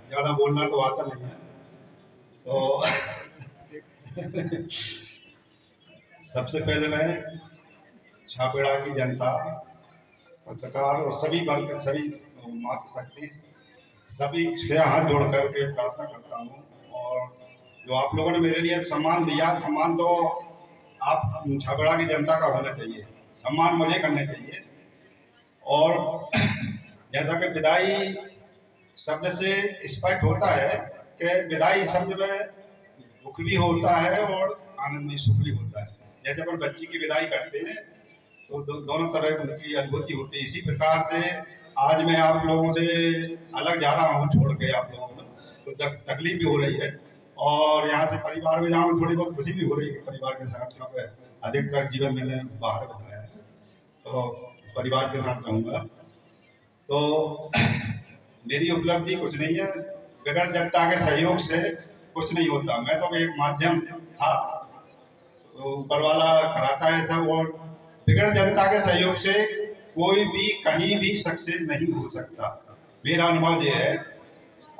ज़्यादा बोलना तो आता नहीं है। तो सबसे पहले मैं छापेड़ा की जनता, पत्रकार और सभी वर्ग, सभी मातृशक्ति, सभी से हाथ जोड़ करके प्रार्थना करता हूँ। और जो आप लोगों ने मेरे लिए सम्मान दिया, सम्मान तो आप छापेड़ा की जनता का होना चाहिए, सम्मान मुझे करना चाहिए। और जैसा कि विदाई शब्द से स्पष्ट होता है कि विदाई शब्द में दुख भी होता है और आनंद भी, सुख भी होता है। जैसे अपन बच्ची की विदाई करते हैं तो दोनों तरह उनकी अनुभूति होती है। इसी प्रकार से आज मैं आप लोगों से अलग जा रहा हूँ छोड़ के आप लोगों में, तो तकलीफ भी हो रही है। और यहाँ से परिवार में जाऊँ थोड़ी बहुत खुशी भी हो रही है कि परिवार के साथ, क्योंकि अधिकतर जीवन मैंने बाहर बताया है, तो परिवार के साथ रहूँगा। तो मेरी उपलब्धि कुछ नहीं है, बगैर जनता के सहयोग से कुछ नहीं होता। मैं तो एक माध्यम था, तो ऊपर वाला कराता है सब। और बगैर जनता के सहयोग से कोई भी कहीं भी सक्सेस नहीं हो सकता, मेरा अनुभव ये है।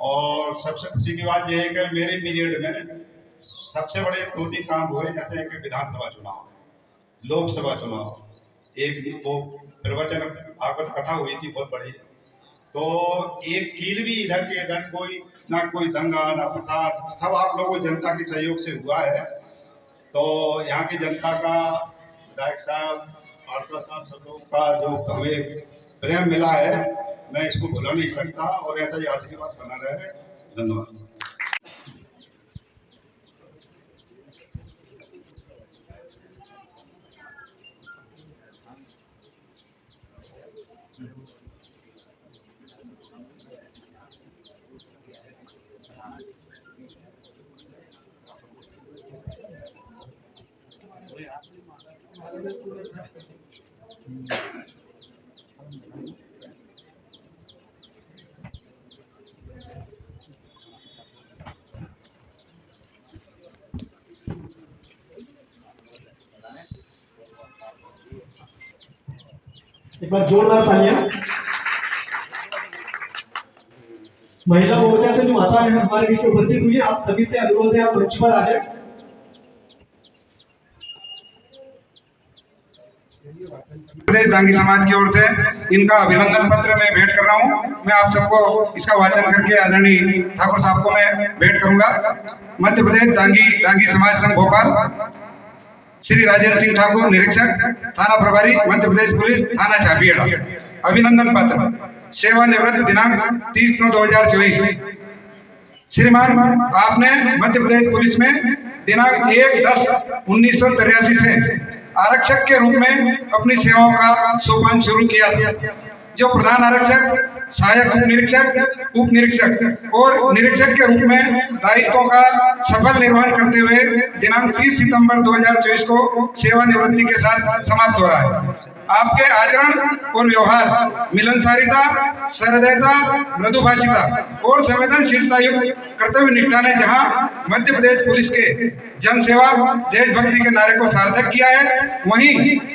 और सबसे खुशी की बात यह है कि मेरे पीरियड में सबसे बड़े 2-3 काम हुए, जैसे कि विधानसभा चुनाव, लोकसभा चुनाव, एक वो प्रवचन भागवत कथा हुई थी बहुत बड़ी। तो एक कील भी इधर के इधर, कोई ना कोई दंगा ना फसाद, सब आप लोगों जनता के सहयोग से हुआ है। तो यहाँ की जनता का, विधायक साहब, पार्षद साहब, सब लोगों का जो हमें प्रेम मिला है, मैं इसको भुला नहीं सकता। और ऐसा ही आशीर्वाद बना रहे। धन्यवाद। एक बार जोरदार तालियां। महिला मोर्चा से जो माता है हमारे बीच में उपस्थित हुई है, आप सभी से अनुरोध है आप मंच पर आ जाए। प्रदेश डांगी समाज की ओर से इनका अभिनंदन पत्र मैं भेंट कर रहा हूं। मैं आप सबको इसका वाचन करके आदरणीय ठाकुर साहब को मैं भेंट करूंगा। मध्य प्रदेश डांगी समाज संघ भोपाल, श्री राजेंद्र सिंह ठाकुर, निरीक्षक, थाना प्रभारी, मध्य प्रदेश पुलिस, थाना छापियाड़ा। अभिनंदन पत्र, सेवानिवृत्त दिनांक 30/9/2024। श्रीमान, आपने मध्य प्रदेश पुलिस में दिनांक 1/10/1983 से आरक्षक के रूप में अपनी सेवाओं का सोपान शुरू किया था। जो प्रधान आरक्षक, सहायक उप निरीक्षक और निरीक्षक के रूप में दायित्वों का सफल निर्वहन करते हुए दिनांक 30 सितंबर 2024 को सेवानिवृत्ति के साथ समाप्त हो रहा है। आपके आचरण और व्यवहार, मिलनसारिता, सहृदयता, मृदुभाषिता और संवेदनशीलता युक्त कर्तव्य निष्ठा ने जहां मध्य प्रदेश पुलिस के जन सेवा, देशभक्ति के नारे को सार्थक किया है, वहीं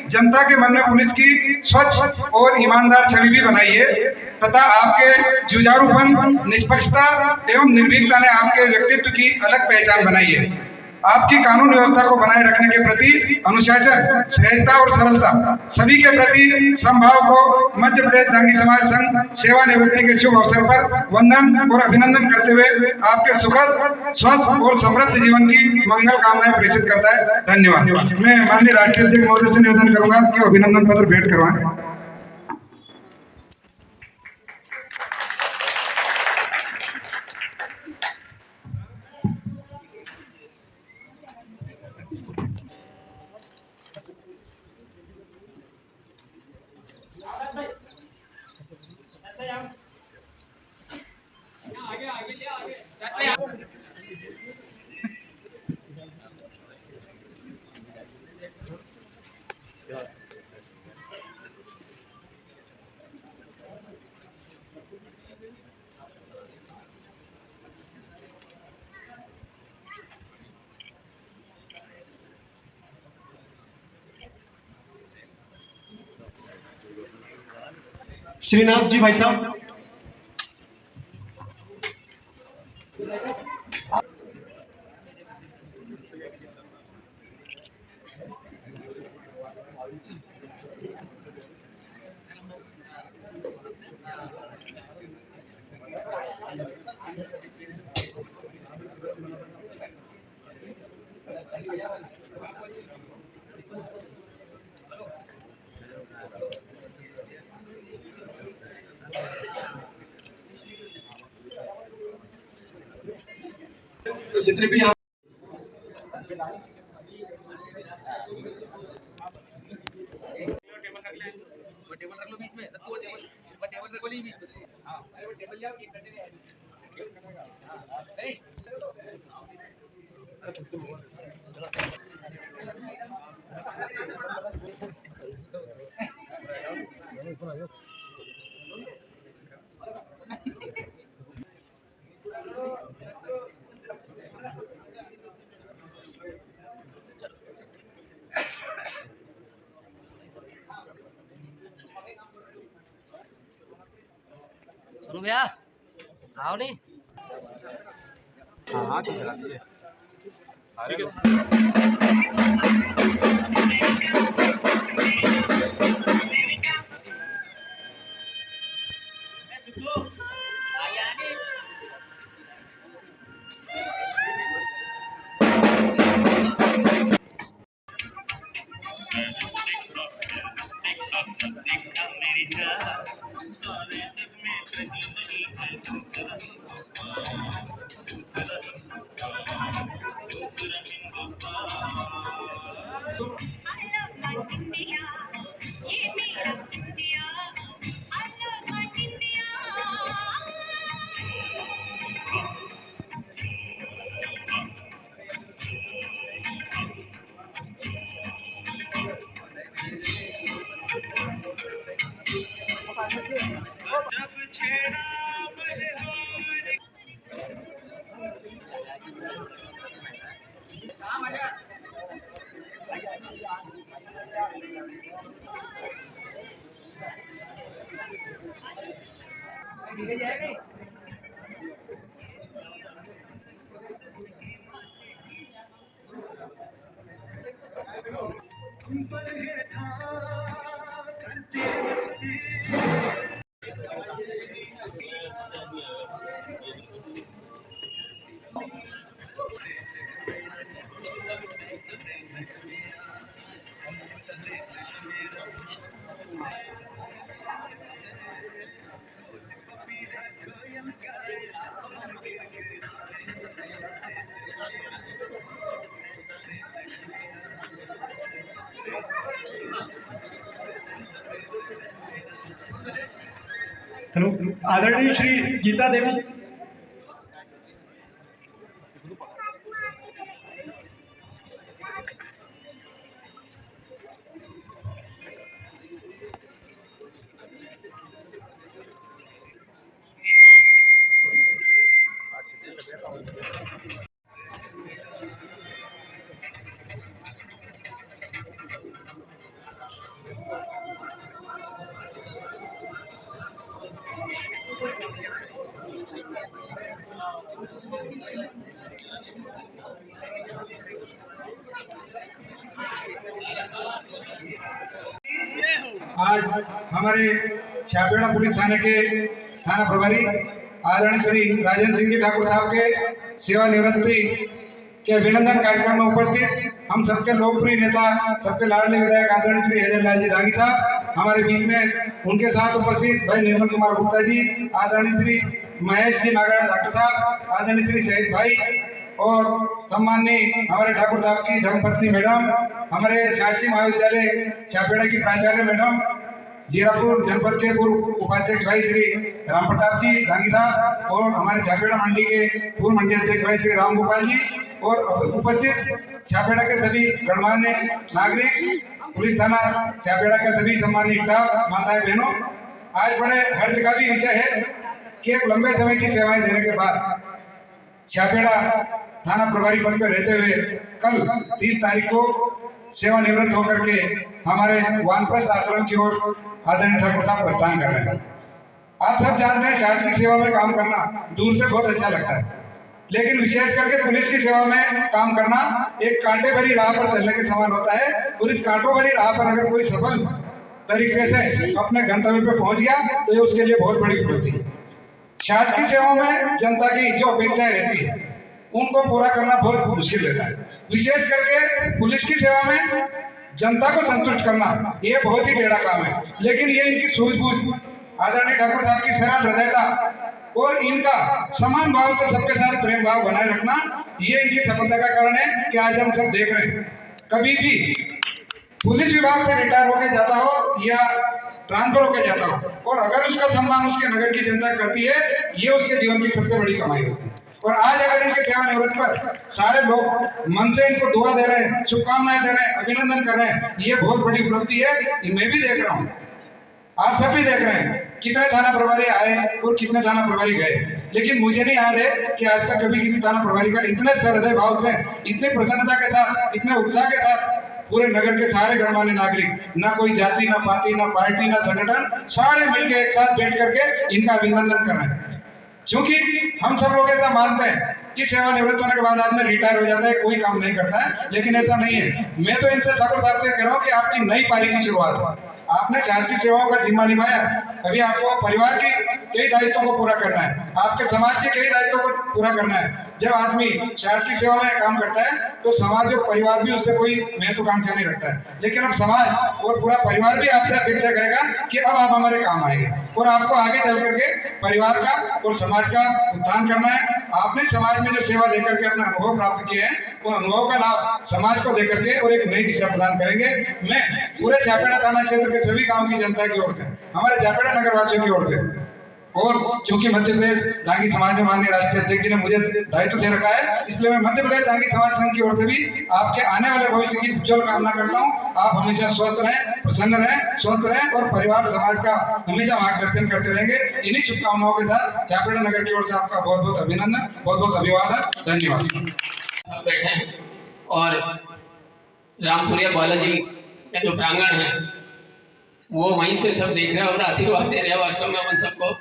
जनता के मन में पुलिस की स्वच्छ और ईमानदार छवि भी बनाई है। तथा आपके जुझारूपन, निष्पक्षता एवं निर्भीकता ने आपके व्यक्तित्व की अलग पहचान बनाई है। आपकी कानून व्यवस्था को बनाए रखने के प्रति अनुशासन, सहजता और सरलता, सभी के प्रति समभाव को मध्य प्रदेश डांगी समाज संघ सेवानिवृत्ति के शुभ अवसर पर वंदन और अभिनंदन करते हुए आपके सुखद, स्वस्थ और समृद्ध जीवन की मंगल कामनाएं प्रेषित करता है। धन्यवाद। मैं माननीय राष्ट्रीय अध्यक्ष महोदय से निवेदन करूंगा कि अभिनंदन पत्र भेंट करवाएं। श्रीनाथ जी भाई साहब। तो जितने भी यहाँ टेबल रख लो बीच में, वो टेबल रख लो बीच में। हाँ, अरे वो टेबल जाओ एक करने नहीं। सोनू भैया आओ नहीं। हाँ ठीक है। हेलो, आदरणीय श्री गीता देवी। आज हमारे छापेड़ा पुलिस थाने के थाना प्रभारी आदरणीय श्री राजेंद्र सिंह जी ठाकुर साहब के सेवानिवृत्ति के अभिनंदन कार्यक्रम में उपस्थित हम सबके लोकप्रिय नेता, सबके लाडले विधायक आदरणीय श्री हैदरलाल जी दांगी साहब हमारे बीच में, उनके साथ उपस्थित भाई निर्मल कुमार गुप्ता जी, आदरणीय श्री महेश जी नारायण डॉक्टर साहब, आदरणीय श्री शहीद भाई और सम्माननीय हमारे ठाकुर साहब की धर्मपत्नी मैडम, हमारे शासकीय महाविद्यालय छापेड़ा की प्राचार्य मैडम, जीरापुर जनपद के पूर्व उपाध्यक्ष भाई श्री राम प्रताप जी दांगी साहब और हमारे छापेड़ा मंडी के पूर्व मंडी अध्यक्ष भाई श्री राम गोपाल जी और उपस्थित छापेड़ा के सभी गणमान्य नागरिक, पुलिस थाना छापेड़ा के सभी सम्मानित स्टाफ, माताएं बहनों, आज बड़े हर्ष का भी विषय है कि एक लंबे समय की सेवाएं देने के बाद छापेड़ा थाना प्रभारी पद पर रहते हुए कल 30 तारीख को सेवानिवृत्त होकर के हमारे वानप्रस्थ आश्रम की ओर आदरणीय ठाकुर साहब प्रस्थान कर रहे हैं। आप सब जानते हैं शासकीय सेवा में काम करना दूर से बहुत अच्छा लगता है, लेकिन विशेष करके पुलिस की सेवा में काम करना एक कांटे भरी राह पर चलने के समान होता है। और इस कांटों भरी राह पर अगर कोई सफल तरीके से अपने गंतव्य पे पहुंच गया तो ये उसके लिए बहुत बड़ी उपलब्धि है। शासकीय सेवाओं में जनता की जो अपेक्षाएं रहती है उनको पूरा करना बहुत मुश्किल रहता है। विशेष करके पुलिस की सेवा में जनता को संतुष्ट करना ये बहुत ही टेढ़ा काम है, लेकिन ये इनकी सूझबूझ, आदरणीय ठाकुर साहब की सरल हृदयता और इनका समान भाव से सबके साथ प्रेम भाव बनाए रखना, ये इनकी सफलता का कारण है कि आज हम सब देख रहे हैं। कभी भी पुलिस विभाग से रिटायर होकर जाता हो या ट्रांसफर होकर जाता हो, और अगर उसका सम्मान उसके नगर की जनता करती है, ये उसके जीवन की सबसे बड़ी कमाई होती है। और आज अगर इनके सेवानिवृत्त पर सारे लोग मन से इनको दुआ दे रहे हैं, शुभकामनाएं दे रहे हैं, अभिनंदन कर रहे हैं, ये बहुत बड़ी उपलब्धि है। मैं भी देख रहा हूँ, आप सब भी देख रहे हैं कितने थाना प्रभारी आए और कितने थाना प्रभारी गए, लेकिन मुझे नहीं याद है कि आज तक कभी किसी थाना प्रभारी का इतने सहृदय भाव से, इतने प्रसन्नता के साथ, इतने उत्साह के साथ पूरे नगर के सारे गणमान्य नागरिक, ना कोई जाति, ना पाति, ना पार्टी, ना संगठन, सारे मिलकर एक साथ बैठ करके इनका अभिनंदन कर रहे हैं। क्योंकि हम सब लोग ऐसा मानते हैं कि सेवानिवृत्त होने के बाद आदमी रिटायर हो जाता है, कोई काम नहीं करता है, लेकिन ऐसा नहीं है। मैं तो इनसे ठाकुर साहब से कह रहा हूँ कि आपकी नई पारी की शुरुआत हो, आपने शासकीय सेवाओं का जिम्मा निभाया, अभी आपको परिवार के कई दायित्वों को पूरा करना है, आपके समाज के कई दायित्वों को पूरा करना है। जब आदमी शासकीय सेवा में काम करता है तो समाज और परिवार भी उससे कोई महत्वाकांक्षा नहीं रखता है, लेकिन अब समाज और पूरा परिवार भी आपसे अपेक्षा करेगा कि अब आप हमारे काम आएंगे और आपको आगे चल करके परिवार का और समाज का उत्थान करना है। आपने समाज में जो सेवा देकर के अपना अनुभव प्राप्त किए हैं, उन अनुभव का लाभ समाज को देकर के और एक नई दिशा प्रदान करेंगे। मैं पूरे चापेड़ा थाना क्षेत्र के सभी गांव की जनता की ओर से, हमारे चापेड़ा नगर वासियों की ओर से, और क्योंकि मध्य प्रदेश दांगी समाज में माननीय राष्ट्रीय अध्यक्ष जी ने मुझे दायित्व दे रखा है, इसलिए मैं मध्य प्रदेश दांगी समाज संघ की ओर से भी आपके आने वाले भविष्य की उज्जवल कामना करता हूँ। आप हमेशा स्वस्थ रहें, प्रसन्न रहें, स्वस्थ रहें और परिवार समाज का हमेशा मार्गदर्शन करते रहेंगे। इन्हीं शुभकामनाओं के साथ चापेड़ा नगर की ओर से आपका बहुत बहुत अभिनंदन, बहुत बहुत अभिवादन, धन्यवाद। बैठे हैं और रामपुरिया बालाजी का जो प्रांगण है वो वहीं से सब देख रहे हैं और आशीर्वाद दे रहे हैं। वास्तव में अपन सबको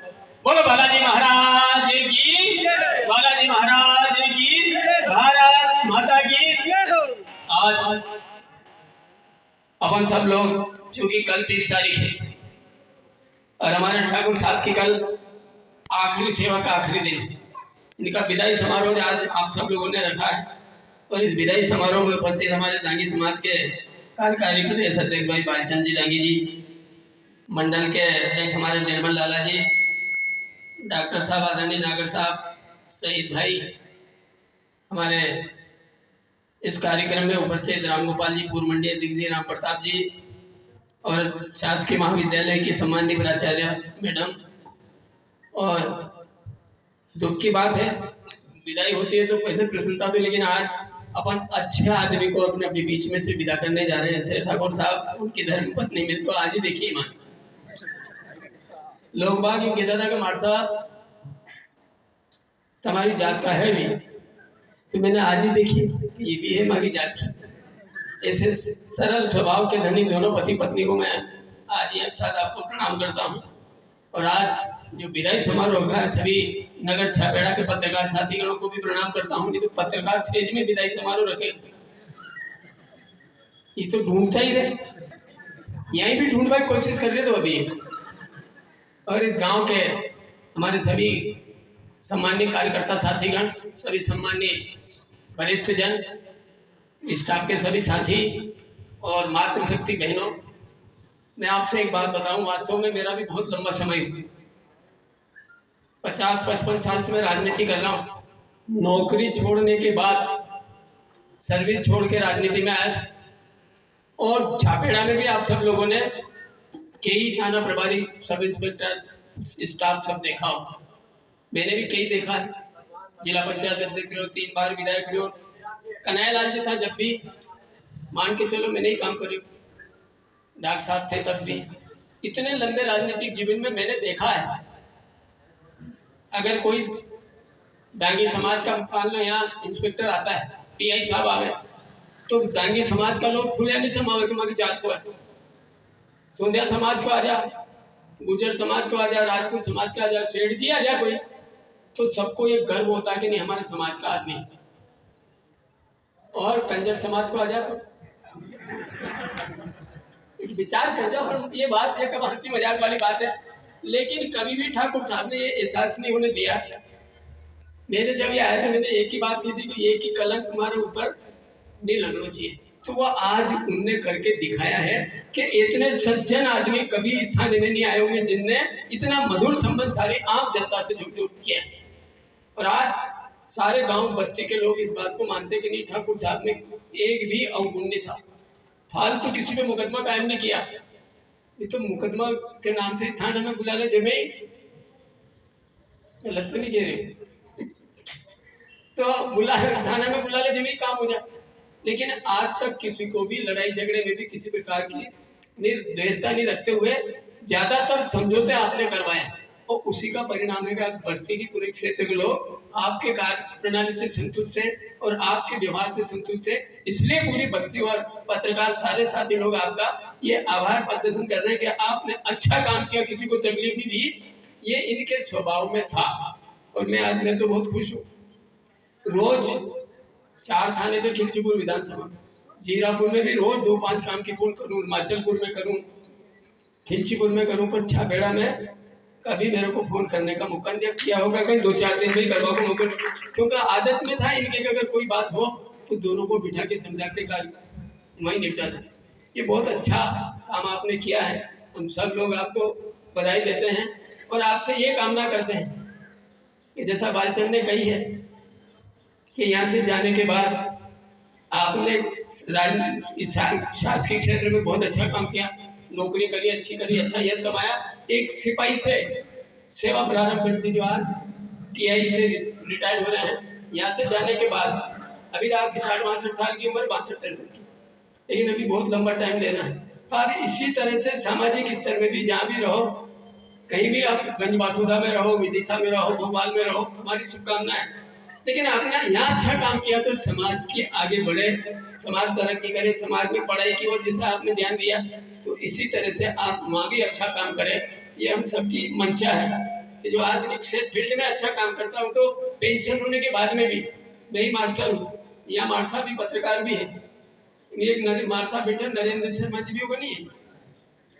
बोलो बालाजी महाराज की, बालाजी महाराज की, भारत माता की। आज अपन सब लोग, चूंकि कल 30 तारीख है और हमारे ठाकुर साहब की कल आखिरी सेवा का आखिरी दिन है, इनका विदाई समारोह आज आप सब लोगों ने रखा है। और इस विदाई समारोह में उपस्थित हमारे दांगी समाज के कार्यकारी प्रदेश अध्यक्ष भाई बालचंद जी दांगी जी, मंडल के अध्यक्ष हमारे निर्मल लाला जी, डॉक्टर साहब आदरणीय नागर साहब, शहीद भाई, हमारे इस कार्यक्रम में उपस्थित राम गोपाल जी, पूर्व मंडी अध्यक्ष जी राम प्रताप जी, और शासकीय महाविद्यालय की सम्माननीय प्राचार्य मैडम। और दुख की बात है, विदाई होती है तो कैसे प्रसन्नता भी, लेकिन आज अपन अच्छे आदमी को अपने बीच में से विदा करने जा रहे हैं। जैसे ठाकुर साहब, उनकी धर्म पत्नी मिल, तो आज ही देखिए ईमान लोग बाग कहता था कि मार साहब तुम्हारी जात का है भी, तो मैंने आज ही देखी ये भी है हमारी जात की। ऐसे सरल स्वभाव के धनी दोनों पति पत्नी को मैं आज एक साथ आपको प्रणाम करता हूँ। और आज जो विदाई समारोह का सभी नगर छापेड़ा के पत्रकार साथीगणों को भी प्रणाम करता हूँ। नहीं तो पत्रकार स्टेज में विदाई समारोह रखे, ये तो ढूंढता ही रहे, यहीं भी ढूंढने की कोशिश कर रहे तो अभी। और इस गांव के हमारे सभी सम्मानीय कार्यकर्ता साथीगण, सभी सम्मानीय वरिष्ठ जन, स्टाफ के सभी साथी और मातृशक्ति बहनों, मैं आपसे एक बात बताऊं, वास्तव में मेरा भी बहुत लंबा समय 50-55 साल से मैं राजनीति कर रहा हूँ। नौकरी छोड़ने के बाद सर्विस छोड़ के राजनीति में आया था, और छापेड़ा में भी आप सब लोगों ने कई थाना प्रभारी, सब इंस्पेक्टर, स्टाफ सब देखा हो। मैंने भी कई देखा है, जिला पंचायत अध्यक्ष रहो, 3 बार विधायक रहो, कन्हैयालाल जी था जब भी, मान के चलो मैंने ही काम करी, डॉक्टर साहब थे तब भी। इतने लंबे राजनीतिक जीवन में मैंने देखा है, अगर कोई दांगी समाज का मान लो यहाँ इंस्पेक्टर आता है, PI साहब आवे, तो दांगी समाज का लोग खुले नहीं समावे कि हमारी जात को है, सोंधिया समाज को आ जा, गुजर समाज को आ जा, राजपूत समाज को आ जा, सेठ जी आ जा कोई, तो सबको एक गर्व होता है कि नहीं हमारे समाज का आदमी है। और कंजर समाज को आ जाए तो विचार कर जाओ। और ये बात एक हंसी मजाक वाली बात है, लेकिन कभी भी ठाकुर साहब ने ये एहसास नहीं होने दिया। मेरे जब ये आए थे मैंने एक ही बात की थी कि एक ही कलंक तुम्हारे ऊपर नहीं लगना चाहिए, तो वो आज उनने करके दिखाया है कि इतने सज्जन आदमी कभी इस थाने में नहीं आए होंगे जिनने इतना मधुर संबंध सारी आम जनता से जुड़ किया है। और आज सारे गांव बस्ती के लोग इस बात को मानते कि नहीं ठाकुर साहब ने एक भी अवगुण नहीं था, फालतू किसी पे मुकदमा कायम नहीं किया। ये तो मुकदमा के नाम से थाने में बुला ले जमे, गलत तो नहीं कह रहे, तो थाना में बुला ले जमे काम हो जाए। लेकिन आज तक किसी को भी लड़ाई झगड़े में भी किसी प्रकार की निर्दयता नहीं रखते हुए ज्यादातर समझौते आपने करवाए, और उसी का परिणाम है कि आज बस्ती की पूरे क्षेत्र के लोग आपके कार्य प्रणाली से संतुष्ट है और आपके व्यवहार से संतुष्ट है। इसलिए पूरी बस्ती और पत्रकार सारे साथी लोग आपका ये आभार प्रदर्शन कर रहे हैं कि आपने अच्छा काम किया, किसी को तकलीफ नहीं दी, ये इनके स्वभाव में था। और मैं तो बहुत खुश हूँ। रोज 4 थाने थे खिलचीपुर विधानसभा, जीरापुर में भी रोज 2-5 काम की पूर्ण करूँ, हिमाचलपुर में करूँ, खिलचीपुर में करूँ, पर छापेड़ा में कभी मेरे को फोन करने का मौका दिया किया होगा, कहीं 2-4 दिन में ही करवा को मौका, क्योंकि आदत में था इनके कि अगर कोई बात हो तो दोनों को बिठा के समझा के कार्य वहीं निपटा देते। ये बहुत अच्छा काम आपने किया है, हम सब लोग आपको बधाई देते हैं और आपसे ये कामना करते हैं कि जैसा बालचंद ने कही है कि यहाँ से जाने के बाद आपने शासकीय क्षेत्र में बहुत अच्छा काम किया, नौकरी करी, अच्छी करी, अच्छा यश कमाया, एक सिपाही से सेवा प्रारंभ कर दी जो आज TI से रिटायर्ड हो रहे हैं। यहाँ से जाने के बाद अभी तो आपकी 60-62 साल की उम्र, 62-63 की, लेकिन अभी बहुत लंबा टाइम देना है। तो आप इसी तरह से सामाजिक स्तर में भी जहाँ भी रहो, कहीं भी आप गंज बासुदा में रहो, विदिशा में रहो, भोपाल में रहो, हमारी शुभकामनाएं। लेकिन आपने यहाँ अच्छा काम किया तो समाज के आगे बढ़े, समाज तरक्की करे, समाज में पढ़ाई की ओर जैसा आपने ध्यान दिया, तो इसी तरह से आप वहाँ भी अच्छा काम करें, ये हम सबकी मंशा है। कि जो आदमी क्षेत्र फील्ड में अच्छा काम करता हूँ तो पेंशन होने के बाद में भी मैं ही मास्टर हूँ, यहाँ मारसा भी पत्रकार भी है, एक मारसा बेटा नरेंद्र शर्मा जी भी होगा नहीं है।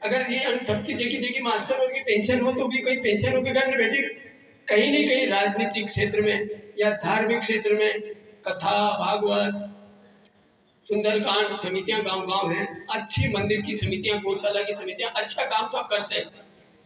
अगर ये सबकी जगह मास्टर और की पेंशन हो तो भी कोई पेंशन होकर घर में बैठे, कहीं नहीं कहीं राजनीतिक क्षेत्र में या धार्मिक क्षेत्र में कथा भागवत सुंदरकांड समितियां गांव-गांव हैं, अच्छी मंदिर की समितियां, गौशाला की समितियां अच्छा काम सब करते हैं।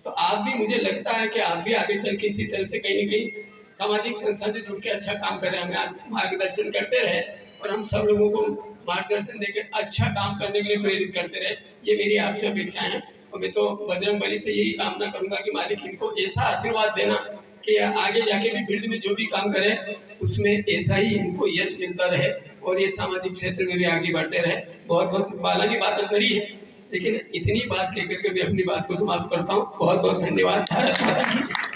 तो आप भी, मुझे लगता है कि आप भी आगे चल के इसी तरह से कहीं न कहीं सामाजिक संस्था से जुड़ के अच्छा काम कर रहे हैं, हमें मार्गदर्शन करते रहे और हम सब लोगों को मार्गदर्शन देकर अच्छा काम करने के लिए प्रेरित करते रहे, ये मेरी आपसे अपेक्षाएं हैं। और मैं तो बजरंगबली से यही कामना करूंगा कि मालिक इनको ऐसा आशीर्वाद देना कि आगे जाके भी फील्ड में जो भी काम करें उसमें ऐसा ही इनको यश मिलता रहे और ये सामाजिक क्षेत्र में भी आगे बढ़ते रहे। बहुत बहुत बाला की बात करी है, लेकिन इतनी बात कहकर के मैं अपनी बात को समाप्त करता हूँ। बहुत बहुत धन्यवाद। भारत माता की जय।